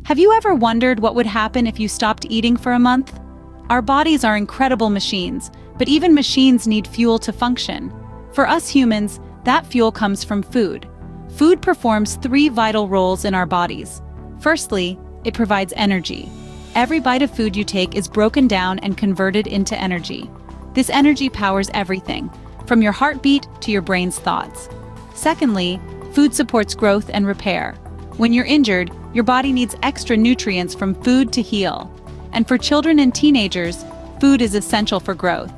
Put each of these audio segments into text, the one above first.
Have you ever wondered what would happen if you stopped eating for a month? Our bodies are incredible machines, but even machines need fuel to function. For us humans, that fuel comes from food. Food performs three vital roles in our bodies. Firstly, it provides energy. Every bite of food you take is broken down and converted into energy. This energy powers everything, from your heartbeat to your brain's thoughts. Secondly, food supports growth and repair. When you're injured, your body needs extra nutrients from food to heal. And for children and teenagers, food is essential for growth.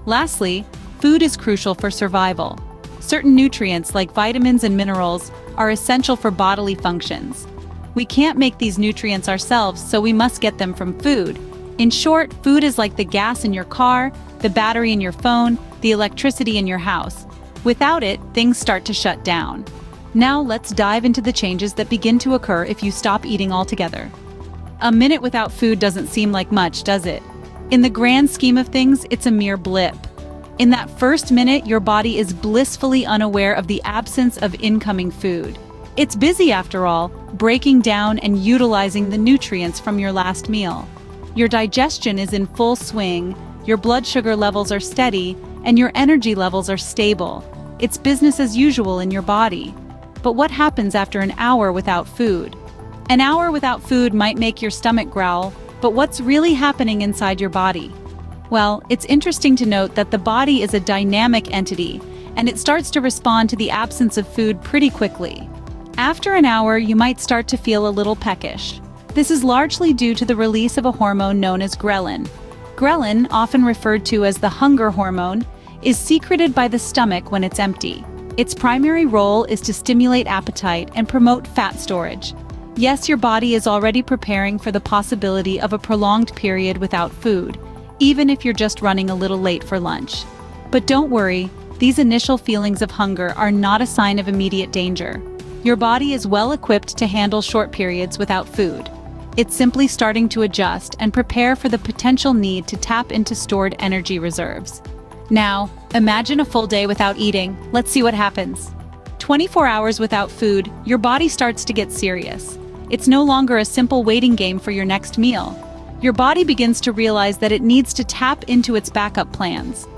Lastly, food is crucial for survival. Certain nutrients like vitamins and minerals are essential for bodily functions. We can't make these nutrients ourselves, so we must get them from food. In short, food is like the gas in your car, the battery in your phone, the electricity in your house. Without it, things start to shut down. Now let's dive into the changes that begin to occur if you stop eating altogether. A minute without food doesn't seem like much, does it? In the grand scheme of things, it's a mere blip. In that first minute, your body is blissfully unaware of the absence of incoming food. It's busy, after all, breaking down and utilizing the nutrients from your last meal. Your digestion is in full swing, your blood sugar levels are steady, and your energy levels are stable. It's business as usual in your body. But what happens after an hour without food? An hour without food might make your stomach growl, but what's really happening inside your body? Well, it's interesting to note that the body is a dynamic entity, and it starts to respond to the absence of food pretty quickly. After an hour, you might start to feel a little peckish. This is largely due to the release of a hormone known as ghrelin. Ghrelin, often referred to as the hunger hormone, is secreted by the stomach when it's empty. Its primary role is to stimulate appetite and promote fat storage. Yes, your body is already preparing for the possibility of a prolonged period without food, even if you're just running a little late for lunch. But don't worry, these initial feelings of hunger are not a sign of immediate danger. Your body is well equipped to handle short periods without food. It's simply starting to adjust and prepare for the potential need to tap into stored energy reserves. Now, imagine a full day without eating. Let's see what happens. 24 hours without food, your body starts to get serious. It's no longer a simple waiting game for your next meal. Your body begins to realize that it needs to tap into its backup plans.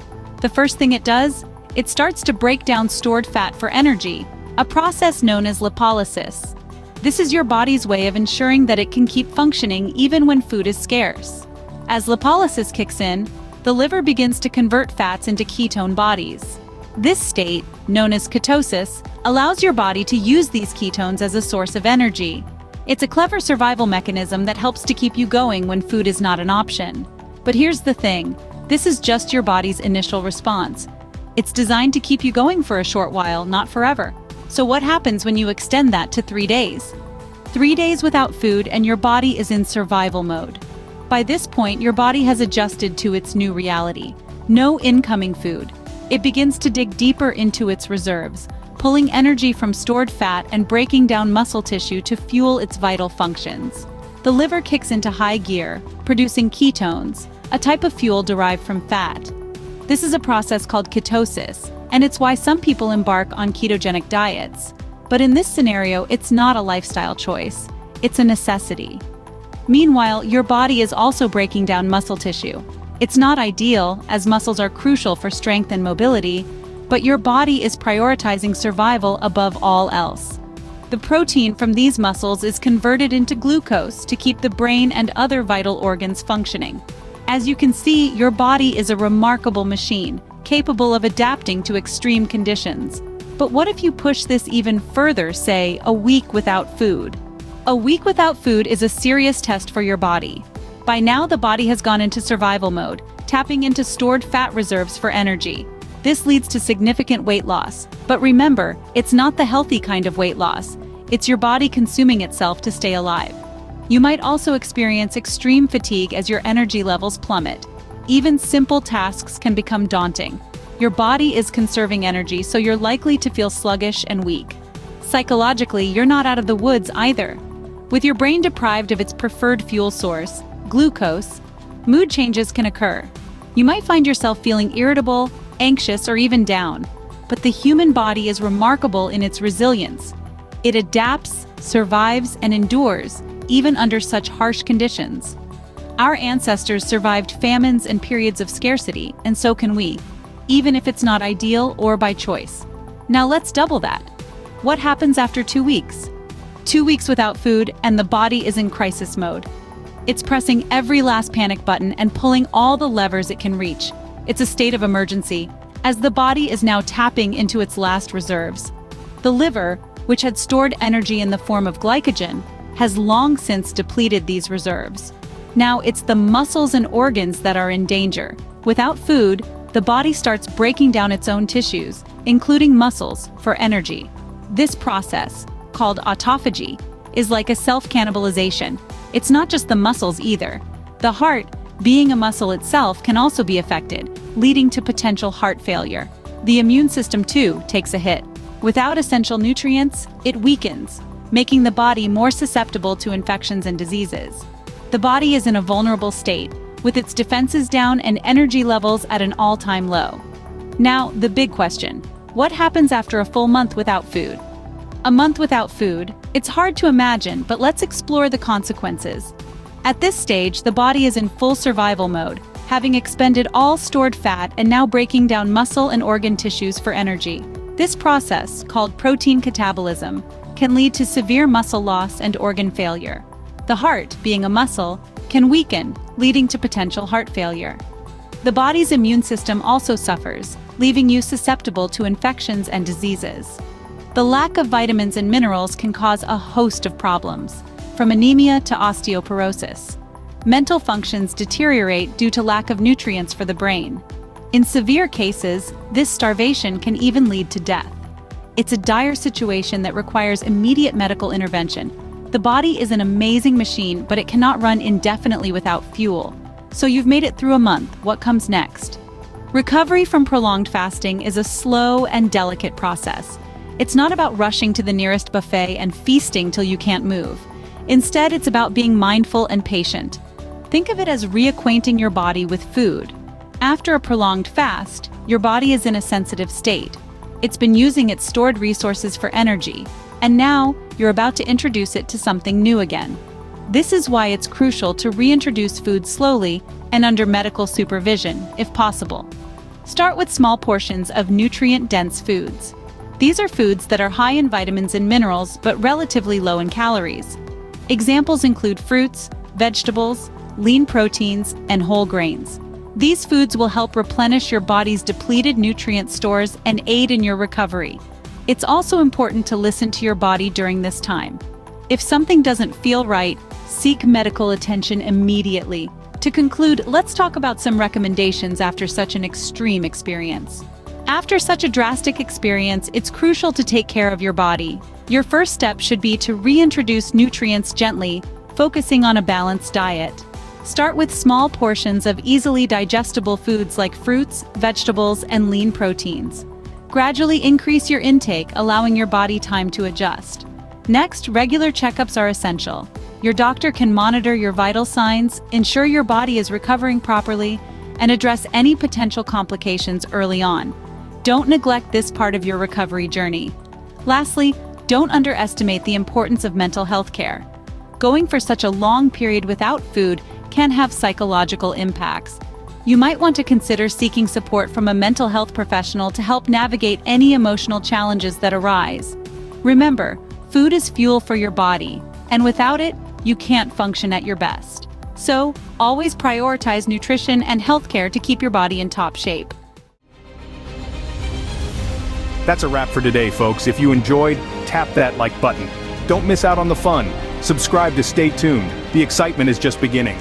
The first thing it does, it starts to break down stored fat for energy, a process known as lipolysis. This is your body's way of ensuring that it can keep functioning even when food is scarce. As lipolysis kicks in, the liver begins to convert fats into ketone bodies. This state, known as ketosis, allows your body to use these ketones as a source of energy. It's a clever survival mechanism that helps to keep you going when food is not an option. But here's the thing, this is just your body's initial response. It's designed to keep you going for a short while, not forever. So what happens when you extend that to 3 days? 3 days without food and your body is in survival mode. By this point, your body has adjusted to its new reality. No incoming food. It begins to dig deeper into its reserves, pulling energy from stored fat and breaking down muscle tissue to fuel its vital functions. The liver kicks into high gear, producing ketones, a type of fuel derived from fat. This is a process called ketosis, and it's why some people embark on ketogenic diets. But in this scenario, it's not a lifestyle choice. It's a necessity. Meanwhile, your body is also breaking down muscle tissue. It's not ideal, as muscles are crucial for strength and mobility, but your body is prioritizing survival above all else. The protein from these muscles is converted into glucose to keep the brain and other vital organs functioning. As you can see, your body is a remarkable machine, capable of adapting to extreme conditions. But what if you push this even further, say, a week without food? A week without food is a serious test for your body. By now, the body has gone into survival mode, tapping into stored fat reserves for energy. This leads to significant weight loss. But remember, it's not the healthy kind of weight loss. It's your body consuming itself to stay alive. You might also experience extreme fatigue as your energy levels plummet. Even simple tasks can become daunting. Your body is conserving energy, so you're likely to feel sluggish and weak. Psychologically, you're not out of the woods either. With your brain deprived of its preferred fuel source, glucose, mood changes can occur. You might find yourself feeling irritable, anxious, or even down. But the human body is remarkable in its resilience. It adapts, survives, and endures, even under such harsh conditions. Our ancestors survived famines and periods of scarcity, and so can we, even if it's not ideal or by choice. Now let's double that. What happens after 2 weeks? 2 weeks without food, and the body is in crisis mode. It's pressing every last panic button and pulling all the levers it can reach. It's a state of emergency, as the body is now tapping into its last reserves. The liver, which had stored energy in the form of glycogen, has long since depleted these reserves. Now it's the muscles and organs that are in danger. Without food, the body starts breaking down its own tissues, including muscles, for energy. This process, called autophagy, is like a self-cannibalization. It's not just the muscles either. The heart, being a muscle itself, can also be affected, leading to potential heart failure. The immune system, too, takes a hit. Without essential nutrients, it weakens, making the body more susceptible to infections and diseases. The body is in a vulnerable state, with its defenses down and energy levels at an all-time low. Now, the big question: what happens after a full month without food? A month without food, it's hard to imagine, but let's explore the consequences. At this stage, the body is in full survival mode, having expended all stored fat and now breaking down muscle and organ tissues for energy. This process, called protein catabolism, can lead to severe muscle loss and organ failure. The heart, being a muscle, can weaken, leading to potential heart failure. The body's immune system also suffers, leaving you susceptible to infections and diseases. The lack of vitamins and minerals can cause a host of problems, from anemia to osteoporosis. Mental functions deteriorate due to lack of nutrients for the brain. In severe cases, this starvation can even lead to death. It's a dire situation that requires immediate medical intervention. The body is an amazing machine, but it cannot run indefinitely without fuel. So you've made it through a month. What comes next? Recovery from prolonged fasting is a slow and delicate process. It's not about rushing to the nearest buffet and feasting till you can't move. Instead, it's about being mindful and patient. Think of it as reacquainting your body with food. After a prolonged fast, your body is in a sensitive state. It's been using its stored resources for energy, and now you're about to introduce it to something new again. This is why it's crucial to reintroduce food slowly and under medical supervision, if possible. Start with small portions of nutrient-dense foods. These are foods that are high in vitamins and minerals but relatively low in calories. Examples include fruits, vegetables, lean proteins, and whole grains. These foods will help replenish your body's depleted nutrient stores and aid in your recovery. It's also important to listen to your body during this time. If something doesn't feel right, seek medical attention immediately. To conclude, let's talk about some recommendations after such an extreme experience. After such a drastic experience, it's crucial to take care of your body. Your first step should be to reintroduce nutrients gently, focusing on a balanced diet. Start with small portions of easily digestible foods like fruits, vegetables, and lean proteins. Gradually increase your intake, allowing your body time to adjust. Next, regular checkups are essential. Your doctor can monitor your vital signs, ensure your body is recovering properly, and address any potential complications early on. Don't neglect this part of your recovery journey. Lastly, don't underestimate the importance of mental health care. Going for such a long period without food can have psychological impacts. You might want to consider seeking support from a mental health professional to help navigate any emotional challenges that arise. Remember, food is fuel for your body, and without it, you can't function at your best. So, always prioritize nutrition and healthcare to keep your body in top shape. That's a wrap for today, folks. If you enjoyed, tap that like button. Don't miss out on the fun. Subscribe to stay tuned. The excitement is just beginning.